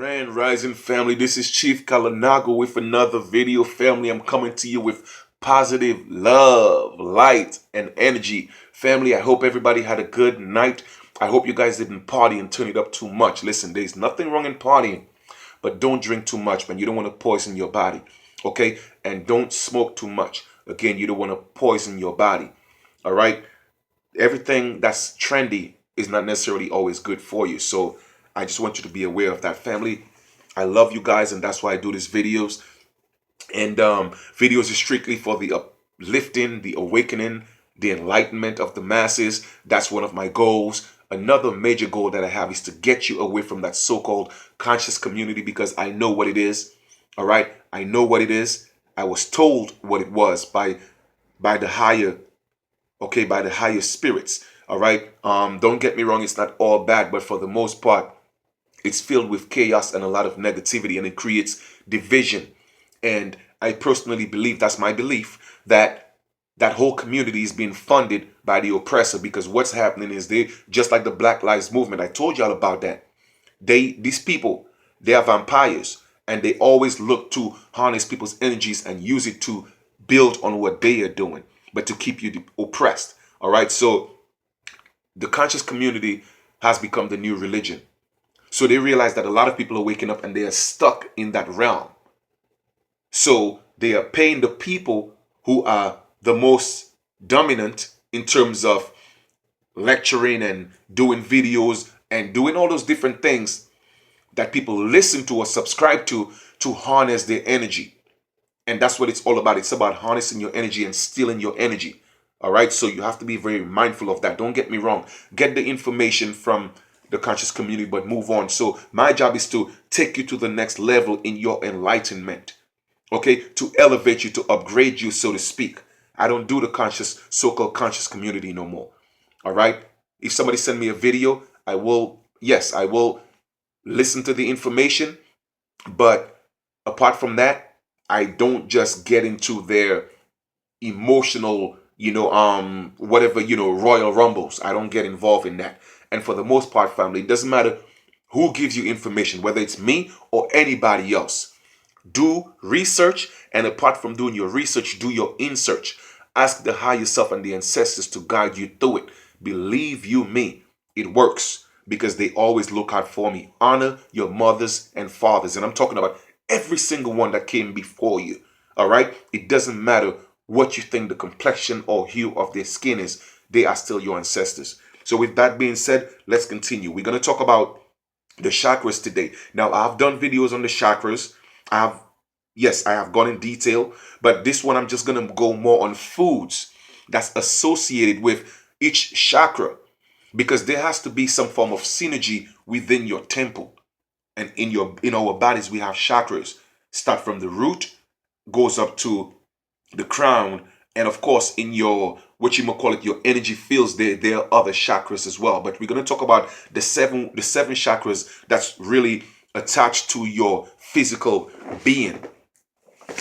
Grand Rising family, this is Chief Kalanago with another video. Family, I'm coming to you with positive love, light, and energy. Family, I hope everybody had a good night. I hope you guys didn't party and turn it up too much. Listen, there's nothing wrong in partying, but don't drink too much, man. You don't want to poison your body, okay? And don't smoke too much. Again, you don't want to poison your body, all right? Everything that's trendy is not necessarily always good for you. So I just want you to be aware of that, family. I love you guys, and that's why I do these videos. And videos is strictly for the uplifting, the awakening, the enlightenment of the masses. That's one of my goals. Another major goal that I have is to get you away from that so-called conscious community, because I know what it is. All right, I know what it is. I was told what it was by the higher, okay, by the higher spirits. All right. Don't get me wrong, it's not all bad, but for the most part, it's filled with chaos and a lot of negativity, and it creates division. And I personally believe, that's my belief, that that whole community is being funded by the oppressor, because what's happening is they, just like the Black Lives Movement, I told y'all about that. These people, they are vampires, and they always look to harness people's energies and use it to build on what they are doing, but to keep you oppressed. All right. So the conscious community has become the new religion. So they realize that a lot of people are waking up and they are stuck in that realm. So they are paying the people who are the most dominant in terms of lecturing and doing videos and doing all those different things that people listen to or subscribe to harness their energy. And that's what it's all about. It's about harnessing your energy and stealing your energy. All right. So you have to be very mindful of that. Don't get me wrong. Get the information from the conscious community, but move on. So my job is to take you to the next level in your enlightenment. Okay. To elevate you, to upgrade you, so to speak. I don't do the conscious, so-called conscious community no more. All right. If somebody send me a video, I will, yes, I will listen to the information. But apart from that, I don't just get into their emotional, whatever, royal rumbles. I don't get involved in that. And for the most part, family, it doesn't matter who gives you information, whether it's me or anybody else. Do research, and apart from doing your research, do your in-search. Ask the higher self and the ancestors to guide you through it. Believe you me, it works, because they always look out for me. Honor your mothers and fathers. And I'm talking about every single one that came before you. All right? It doesn't matter what you think the complexion or hue of their skin is. They are still your ancestors. So with that being said, let's continue. We're going to talk about the chakras today. Now, I've done videos on the chakras. Yes, I have gone in detail, but this one I'm just going to go more on foods that's associated with each chakra, because there has to be some form of synergy within your temple. And in our bodies, we have chakras. Start from the root, goes up to the crown, and of course in your, what you might call it, your energy fields, there are other chakras as well. But we're going to talk about the seven chakras that's really attached to your physical being.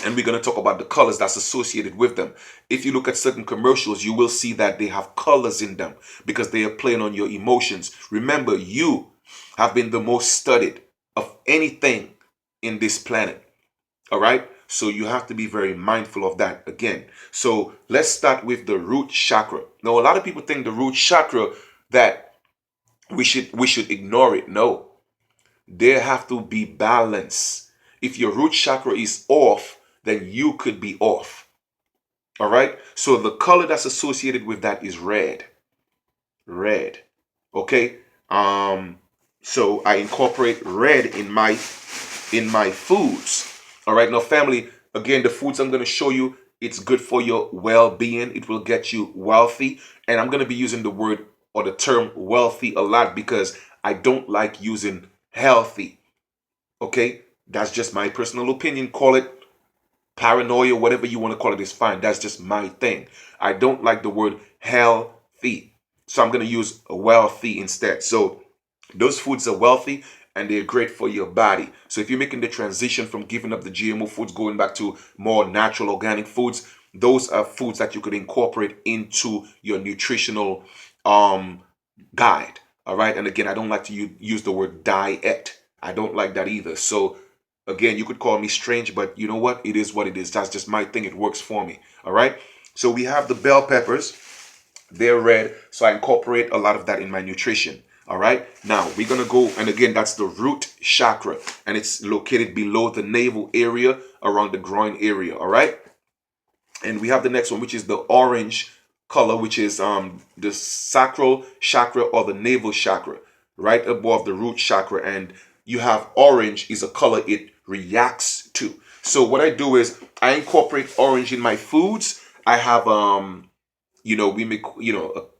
And we're going to talk about the colors that's associated with them. If you look at certain commercials, you will see that they have colors in them, because they are playing on your emotions. Remember, you have been the most studied of anything in this planet. All right. So you have to be very mindful of that again. So let's start with the root chakra. Now, a lot of people think the root chakra, that we should ignore it. No, there have to be balance. If your root chakra is off, then you could be off. All right. So the color that's associated with that is red. Red. Okay. So I incorporate red in my foods. All right. Now, family, again, the foods I'm going to show you, it's good for your well-being. It will get you wealthy. And I'm going to be using the word or the term wealthy a lot, because I don't like using healthy. Okay. That's just my personal opinion. Call it paranoia, whatever you want to call it, is fine. That's just my thing. I don't like the word healthy. So I'm going to use wealthy instead. So those foods are wealthy and they're great for your body. So if you're making the transition from giving up the GMO foods, going back to more natural organic foods, those are foods that you could incorporate into your nutritional guide. All right. And again, I don't like to use the word diet. I don't like that either. So again, you could call me strange, but you know what? It is what it is. That's just my thing. It works for me. All right. So we have the bell peppers. They're red, so I incorporate a lot of that in my nutrition. All right. Now we're gonna go, and again, that's the root chakra, and it's located below the navel area, around the groin area. All right. And we have the next one, which is the orange color, which is the sacral chakra or the navel chakra, right above the root chakra. And you have orange is a color it reacts to. So what I do is I incorporate orange in my foods. I have we make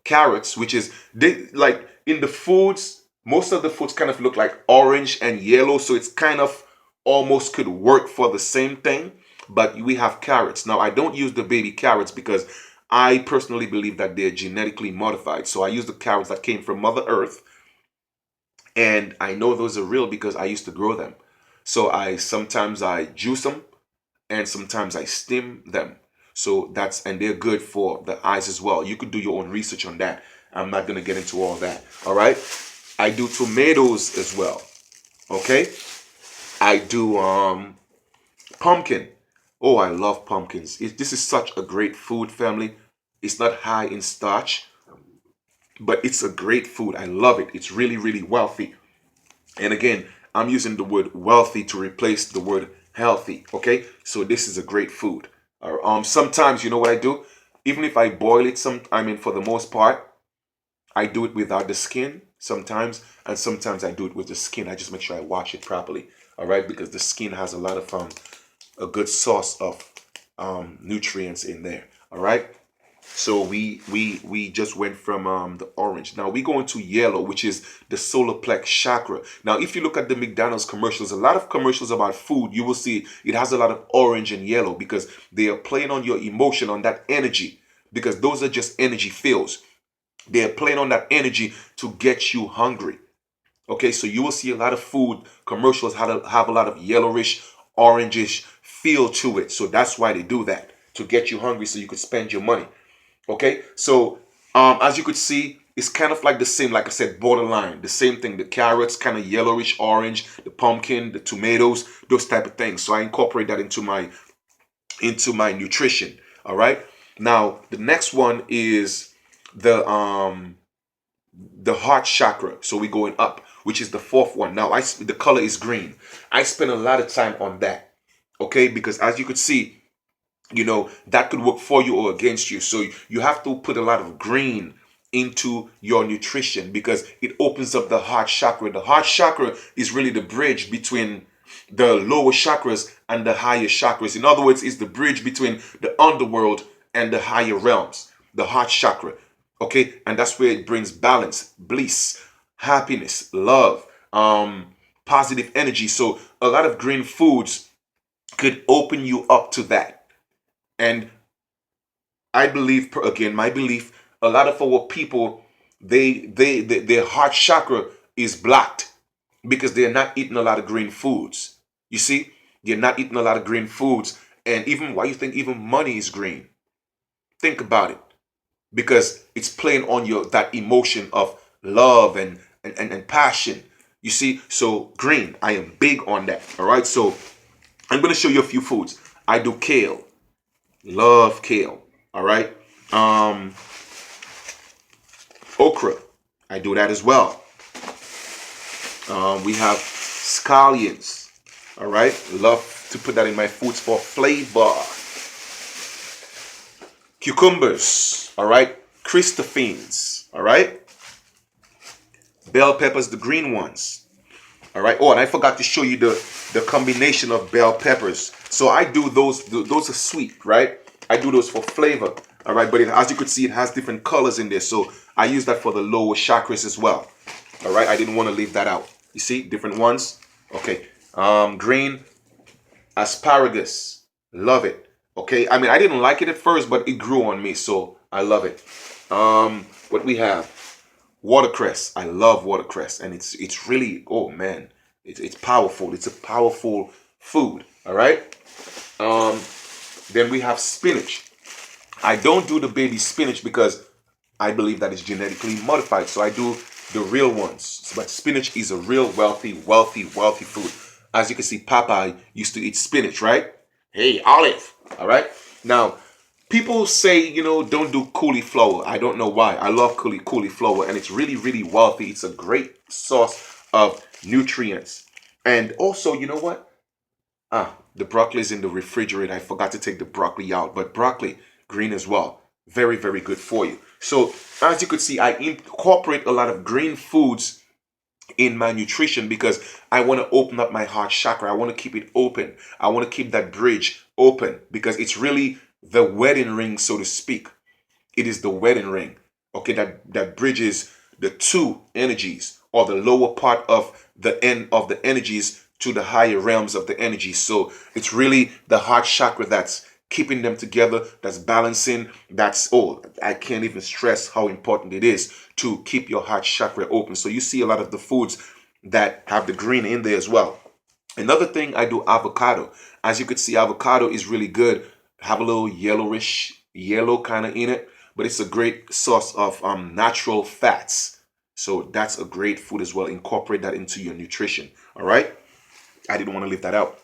carrots, which is they like in the foods. Most of the foods kind of look like orange and yellow, so it's kind of almost could work for the same thing. But we have carrots. Now I don't use the baby carrots because I personally believe that they're genetically modified. So I use the carrots that came from Mother Earth, and I know those are real because I used to grow them. So I sometimes I juice them, and sometimes I steam them. So and they're good for the eyes as well. You could do your own research on that. I'm not gonna get into all that. All right. I do tomatoes as well. Okay. I do pumpkin. Oh, I love pumpkins. This is such a great food, family. It's not high in starch, but it's a great food. I love it. It's really, really wealthy. And again, I'm using the word wealthy to replace the word healthy. Okay, so this is a great food. Sometimes you know what I do? Even if I boil it, for the most part, I do it without the skin sometimes, and sometimes I do it with the skin. I just make sure I wash it properly. All right, because the skin has a lot of a good source of nutrients in there. All right. So we just went from the orange. Now we go into yellow, which is the solar plex chakra. Now, if you look at the McDonald's commercials, a lot of commercials about food, you will see it has a lot of orange and yellow because they are playing on your emotion, on that energy, because those are just energy fields. They are playing on that energy to get you hungry. Okay, so you will see a lot of food commercials have a lot of yellowish, orangish feel to it. So that's why they do that, to get you hungry so you could spend your money. Okay, so as you could see, it's kind of like the same, like I said, borderline, the same thing. The carrots, kind of yellowish orange, the pumpkin, the tomatoes, those type of things. So I incorporate that into my nutrition. All right. Now the next one is the heart chakra. So we're going up, which is the fourth one. Now the color is green. I spend a lot of time on that. Okay, because as you could see, that could work for you or against you. So you have to put a lot of green into your nutrition because it opens up the heart chakra. The heart chakra is really the bridge between the lower chakras and the higher chakras. In other words, it's the bridge between the underworld and the higher realms. The heart chakra. Okay, and that's where it brings balance, bliss, happiness, love, positive energy. So a lot of green foods could open you up to that. And I believe, again, my belief, a lot of our people, their heart chakra is blocked because they're not eating a lot of green foods. You see, they're not eating a lot of green foods. And even why you think even money is green? Think about it, because it's playing on that emotion of love and passion. You see, so green, I am big on that. All right, so I'm going to show you a few foods. I do kale. Love kale. All right. Okra. I do that as well. We have scallions. All right. Love to put that in my foods for flavor. Cucumbers. All right. Christophines. All right. Bell peppers, the green ones. All right. Oh, and I forgot to show you the combination of bell peppers. So I do those. Those are sweet, right? I do those for flavor. All right. But as you could see, it has different colors in there. So I use that for the lower chakras as well. All right. I didn't want to leave that out. You see, different ones. Okay. Green asparagus. Love it. Okay. I mean, I didn't like it at first, but it grew on me. So I love it. What we have. Watercress. I love watercress, and it's really, oh man, it's powerful. It's a powerful food. All right. Then we have spinach. I don't do the baby spinach because I believe that it's genetically modified. So I do the real ones. But spinach is a real wealthy food. As you can see, Popeye used to eat spinach, right? Hey, Olive. All right. Now, people say, don't do cauliflower. I don't know why. I love cauliflower, and it's really wealthy. It's a great source of nutrients. And also, you know what? The broccoli's in the refrigerator. I forgot to take the broccoli out, but broccoli, green as well. Very good for you. So, as you could see, I incorporate a lot of green foods in my nutrition because I want to open up my heart chakra. I want to keep it open. I want to keep that bridge open because it's really the wedding ring, so to speak. It is the wedding ring. Okay, that bridges the two energies or the lower part of the end of the energies to the higher realms of the energy. So it's really the heart chakra that's keeping them together, that's balancing. I can't even stress how important it is to keep your heart chakra open. So you see a lot of the foods that have the green in there as well. Another thing, I do avocado. As you could see, avocado is really good. Have a little yellow kind of in it, but it's a great source of natural fats. So that's a great food as well. Incorporate that into your nutrition. All right. I didn't want to leave that out.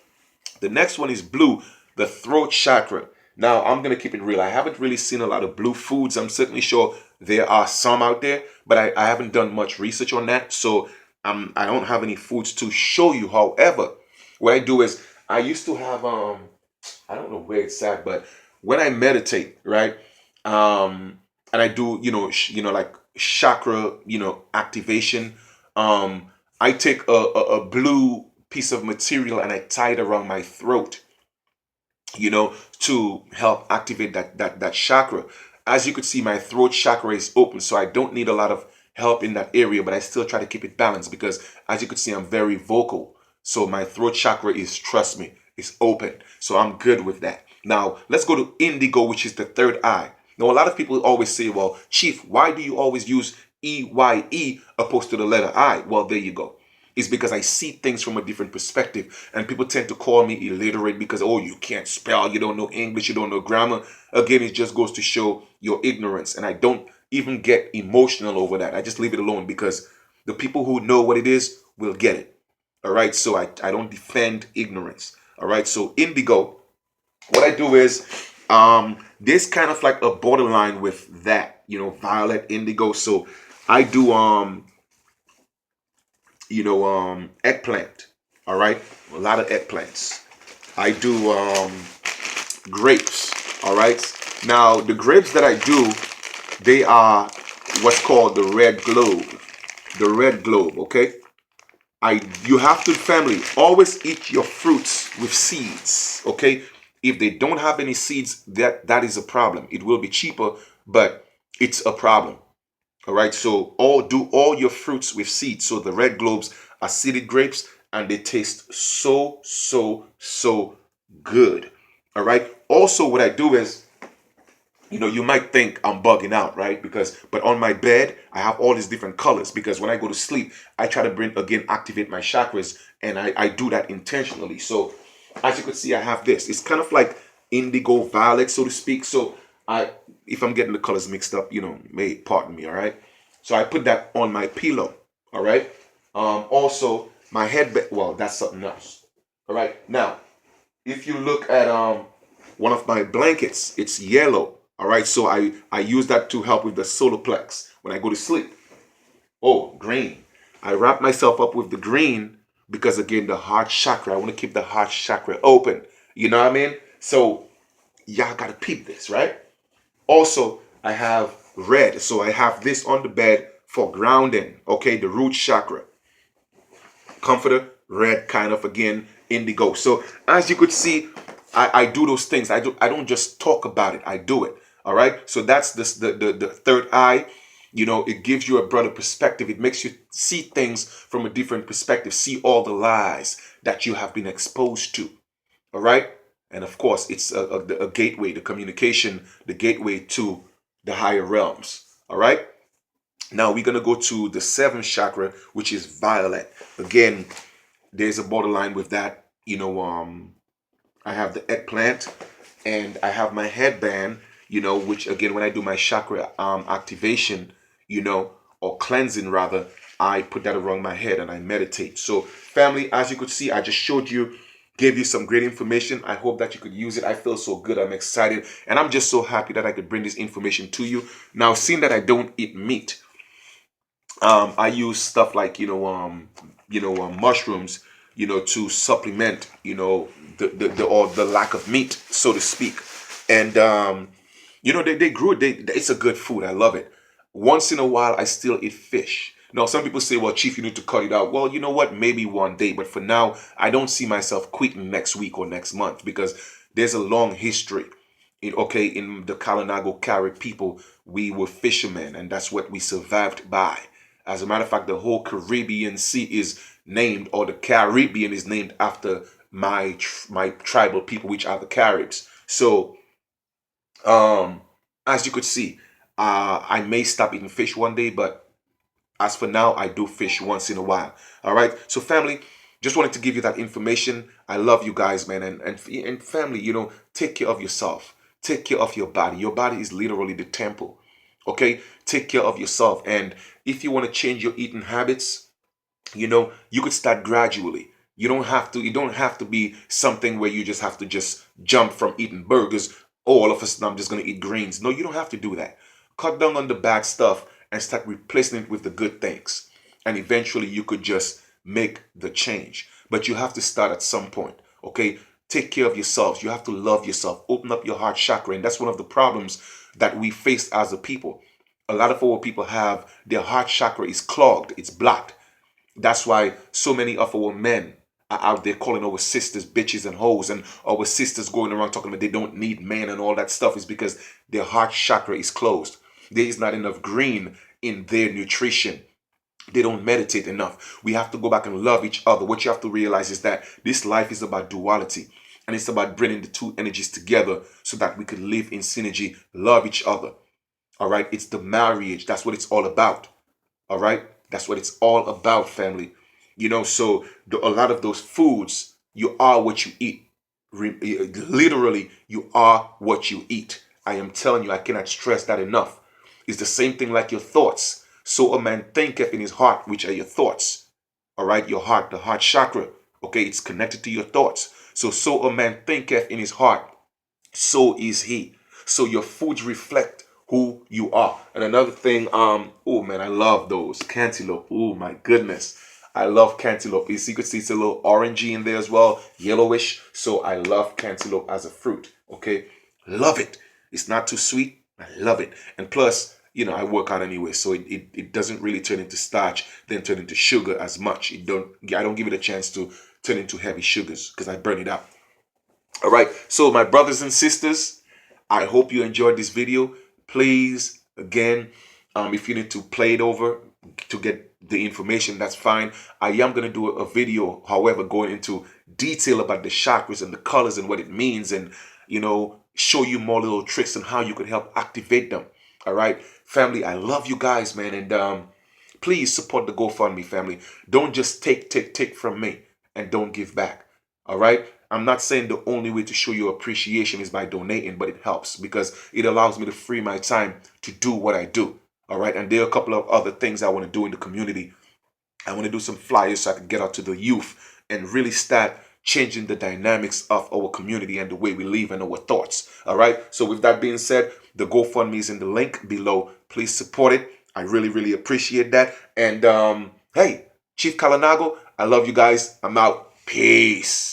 The next one is blue, the throat chakra. Now, I'm going to keep it real. I haven't really seen a lot of blue foods. I'm certainly sure there are some out there, but I haven't done much research on that. So I don't have any foods to show you. However, what I do is I used to have, I don't know where it's at, but when I meditate, right, and I do, like chakra, activation, I take a blue piece of material and I tie it around my throat, to help activate that chakra. As you could see, my throat chakra is open, so I don't need a lot of help in that area, but I still try to keep it balanced because, as you could see, I'm very vocal. So my throat chakra is, trust me, is open. So I'm good with that. Now, let's go to indigo, which is the third eye. Now, a lot of people always say, well, Chief, why do you always use EYE opposed to the letter I? Well, there you go. It's because I see things from a different perspective. And people tend to call me illiterate because, oh, you can't spell, you don't know English, you don't know grammar. Again, it just goes to show your ignorance. And I don't even get emotional over that. I just leave it alone because the people who know what it is will get it. All right. So I don't defend ignorance. All right. So indigo, what I do is there's kind of like a borderline with that, violet, indigo. So I do eggplant. All right, a lot of eggplants. I do grapes. All right. Now the grapes that I do, they are what's called the red globe. The red globe. Okay. You have to, family, always eat your fruits with seeds. Okay. If they don't have any seeds, that is a problem. It will be cheaper, but it's a problem. All right, so do all your fruits with seeds. So the red globes are seeded grapes and they taste so good. All right. Also, what I do is, you might think I'm bugging out, right? But on my bed, I have all these different colors because when I go to sleep, I try to activate my chakras, and I do that intentionally. So as you can see, I have this. It's kind of like indigo violet, so to speak. So if I'm getting the colors mixed up, may pardon me, all right? So I put that on my pillow, all right? Also, my headband, well, that's something else, all right? Now, if you look at one of my blankets, it's yellow, all right? So I use that to help with the solar plex when I go to sleep. Oh, green. I wrap myself up with the green because, again, the heart chakra, I want to keep the heart chakra open. You know what I mean? So y'all got to peep this, right? Also, I have red. So I have this on the bed for grounding, okay? The root chakra. Comforter, red, kind of, again, indigo. So as you could see, I do those things. I don't just talk about it. I do it. All right. So that's the third eye. It gives you a broader perspective. It makes you see things from a different perspective. See all the lies that you have been exposed to. All right. And of course, it's a gateway, the communication, the gateway to the higher realms. All right. Now we're going to go to the seventh chakra, which is violet. Again, there's a borderline with that. I have the eggplant and I have my headband, which again, when I do my chakra activation, or cleansing rather, I put that around my head and I meditate. So family, as you could see, I just showed you, gave you some great information. I hope that you could use it. I feel so good. I'm excited. And I'm just so happy that I could bring this information to you. Now, seeing that I don't eat meat, I use stuff like, mushrooms, to supplement, or the lack of meat, so to speak. And, they grew it. It's a good food. I love it. Once in a while, I still eat fish. Now, some people say, well, Chief, you need to cut it out. Well, you know what? Maybe one day. But for now, I don't see myself quitting next week or next month because there's a long history. In the Kalinago Carib people, we were fishermen, and that's what we survived by. As a matter of fact, the whole Caribbean Sea is named, or the Caribbean is named after my tribal people, which are the Caribs. So, as you could see, I may stop eating fish one day, but as for now, I do fish once in a while. All right. So, family, just wanted to give you that information. I love you guys, man, and family. Take care of yourself. Take care of your body. Your body is literally the temple. Okay. Take care of yourself, and if you want to change your eating habits, you could start gradually. You don't have to. It don't have to be something where you just have to just jump from eating burgers. All of a sudden, I'm just gonna eat greens. No, you don't have to do that. Cut down on the bad stuff and start replacing it with the good things. And eventually, you could just make the change. But you have to start at some point. Okay. Take care of yourselves. You have to love yourself. Open up your heart chakra, and that's one of the problems that we face as a people. A lot of our people have their heart chakra is clogged. It's blocked. That's why so many of our men are out there calling our sisters bitches and hoes, and our sisters going around talking about they don't need men and all that stuff is because their heart chakra is closed. There is not enough green in their nutrition. They don't meditate enough. We have to go back and love each other. What you have to realize is that this life is about duality, and it's about bringing the two energies together so that we can live in synergy, love each other. All right. It's the marriage. That's what it's all about. All right. That's what it's all about, family. So a lot of those foods, you are what you eat. Literally, you are what you eat. I am telling you, I cannot stress that enough. It's the same thing like your thoughts. So a man thinketh in his heart, which are your thoughts. All right. Your heart, the heart chakra. Okay. It's connected to your thoughts. So a man thinketh in his heart, so is he. So your foods reflect who you are. And another thing, oh man, I love those cantaloupe. Oh my goodness, I love cantaloupe. You could see it's a little orangey in there as well, yellowish. So I love cantaloupe as a fruit. Okay, love it. It's not too sweet. I love it. And plus, I work out anyway, so it doesn't really turn into starch, then turn into sugar as much. I don't give it a chance to turn into heavy sugars because I burn it out. All right. So my brothers and sisters, I hope you enjoyed this video. Please, again, if you need to play it over to get the information, that's fine. I am going to do a video, however, going into detail about the chakras and the colors and what it means, and, show you more little tricks on how you can help activate them. All right. Family, I love you guys, man. And please support the GoFundMe, family. Don't just take from me and don't give back. All right. I'm not saying the only way to show your appreciation is by donating, but it helps because it allows me to free my time to do what I do. All right. And there are a couple of other things I want to do in the community. I want to do some flyers so I can get out to the youth and really start changing the dynamics of our community and the way we live and our thoughts. All right. So with that being said, the GoFundMe is in the link below. Please support it. I really, really appreciate that. And hey, Chief Kalinago, I love you guys. I'm out. Peace.